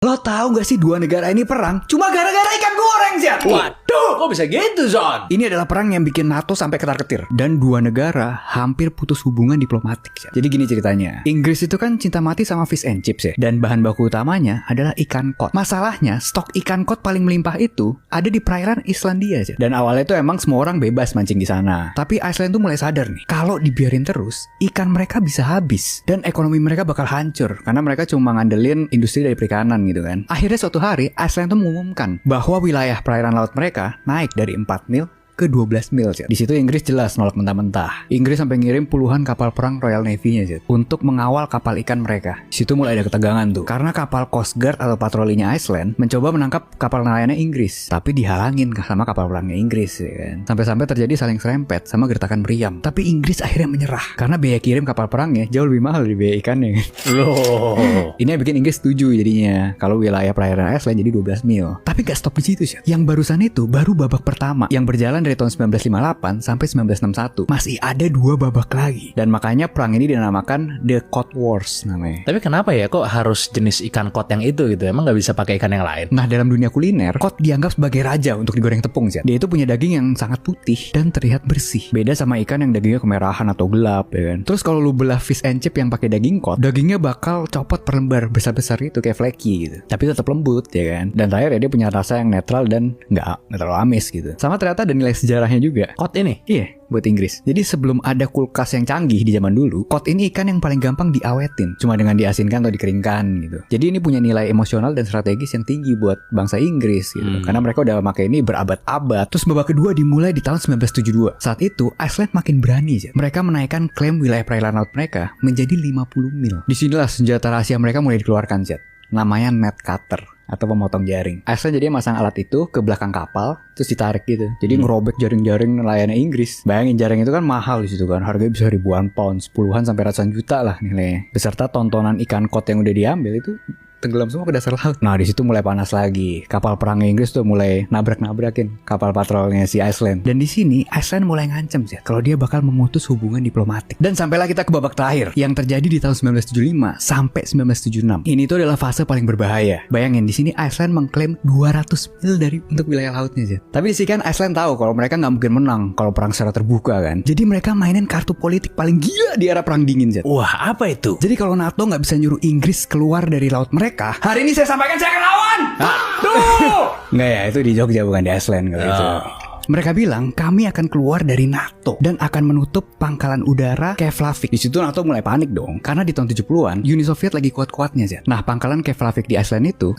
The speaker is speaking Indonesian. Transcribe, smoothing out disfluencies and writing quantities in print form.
Lo tahu gak sih dua negara ini perang cuma gara-gara ikan goreng, Zat? Waduh, kok bisa gitu, Zon? Ini adalah perang yang bikin NATO sampai ketar-ketir. Dan dua negara hampir putus hubungan diplomatik, Zat. Jadi gini ceritanya. Inggris itu kan cinta mati sama fish and chips ya. Dan bahan baku utamanya adalah ikan kod. Masalahnya, stok ikan kod paling melimpah itu ada di perairan Islandia, Zat. Dan awalnya tuh emang semua orang bebas mancing di sana. Tapi Iceland tuh mulai sadar nih, kalau dibiarin terus, ikan mereka bisa habis. Dan ekonomi mereka bakal hancur. Karena mereka cuma ngandelin industri dari perikanan gitu kan. Akhirnya suatu hari Iceland tuh mengumumkan bahwa wilayah perairan laut mereka naik dari 4 mil ke 12 mil. Di situ Inggris jelas nolak mentah-mentah. Inggris sampai ngirim puluhan kapal perang Royal Navy-nya untuk mengawal kapal ikan mereka. Di situ mulai ada ketegangan tuh. Karena kapal Coast Guard atau patrolinya Iceland mencoba menangkap kapal nelayannya Inggris, tapi dihalangin sama kapal perangnya Inggris ya kan. Sampai-sampai terjadi saling serempet sama gertakan meriam. Tapi Inggris akhirnya menyerah karena biaya kirim kapal perangnya jauh lebih mahal dari biaya ikannya. Loh. Ini yang bikin Inggris setuju jadinya kalau wilayah perairan Iceland jadi 12 mil. Tapi gak stop di situ sih. Yang barusan itu baru babak pertama yang berjalan dari tahun 1958 sampai 1961. Masih ada 2 babak lagi. Dan makanya perang ini dinamakan The Cod Wars namanya. Tapi kenapa ya kok harus jenis ikan kod yang itu gitu? Emang gak bisa pakai ikan yang lain? Nah, dalam dunia kuliner, kod dianggap sebagai raja untuk digoreng tepung sih. Dia itu punya daging yang sangat putih dan terlihat bersih. Beda sama ikan yang dagingnya kemerahan atau gelap ya kan. Terus kalau lu belah fish and chip yang pakai daging kod, dagingnya bakal copot per lembar besar-besar gitu kayak flaky gitu. Tapi tetap lembut ya kan. Dan terakhir ya dia punya rasa yang netral dan nggak terlalu amis gitu. Sama ternyata ada nilai sejarahnya juga. Kod ini? Iya, buat Inggris. Jadi sebelum ada kulkas yang canggih di zaman dulu, kod ini ikan yang paling gampang diawetin, cuma dengan diasinkan atau dikeringkan gitu. Jadi ini punya nilai emosional dan strategis yang tinggi buat bangsa Inggris gitu. Karena mereka udah pakai ini berabad-abad. Terus babak kedua dimulai di tahun 1972. Saat itu Iceland makin berani aja. Mereka menaikkan klaim wilayah perairan laut mereka menjadi 50 mil. Disinilah senjata rahasia mereka mulai dikeluarkan, Zat. Namanya net cutter atau pemotong jaring. Iceland jadi masang alat itu ke belakang kapal terus ditarik gitu. Jadi ngerobek jaring-jaring nelayannya Inggris. Bayangin jaring itu kan mahal di situ kan. Harganya bisa ribuan pound, puluhan sampai ratusan juta lah nilainya. Beserta tontonan ikan kod yang udah diambil itu tenggelam semua ke dasar laut. Nah, di situ mulai panas lagi. Kapal perang Inggris tuh mulai nabrak-nabrakin kapal patrolnya si Iceland. Dan di sini Iceland mulai ngancem sih kalau dia bakal memutus hubungan diplomatik. Dan sampailah kita ke babak terakhir yang terjadi di tahun 1975 sampai 1976. Ini tuh adalah fase paling berbahaya. Bayangin di sini Iceland mengklaim 200 mil dari untuk wilayah lautnya sih. Tapi di sini kan Iceland tahu kalau mereka nggak mungkin menang kalau perang secara terbuka kan. Jadi mereka mainin kartu politik paling gila di era perang dingin sih. Wah, apa itu? Jadi kalau NATO nggak bisa nyuruh Inggris keluar dari laut mereka, hari ini saya sampaikan saya akan lawan. Tuh. Nggak ya, itu di Jogja bukan di Iceland kalau itu. Mereka bilang kami akan keluar dari NATO dan akan menutup pangkalan udara Keflavik. Di situ NATO mulai panik dong, karena di tahun 70-an Uni Soviet lagi kuat-kuatnya sih. Nah, pangkalan Keflavik di Iceland itu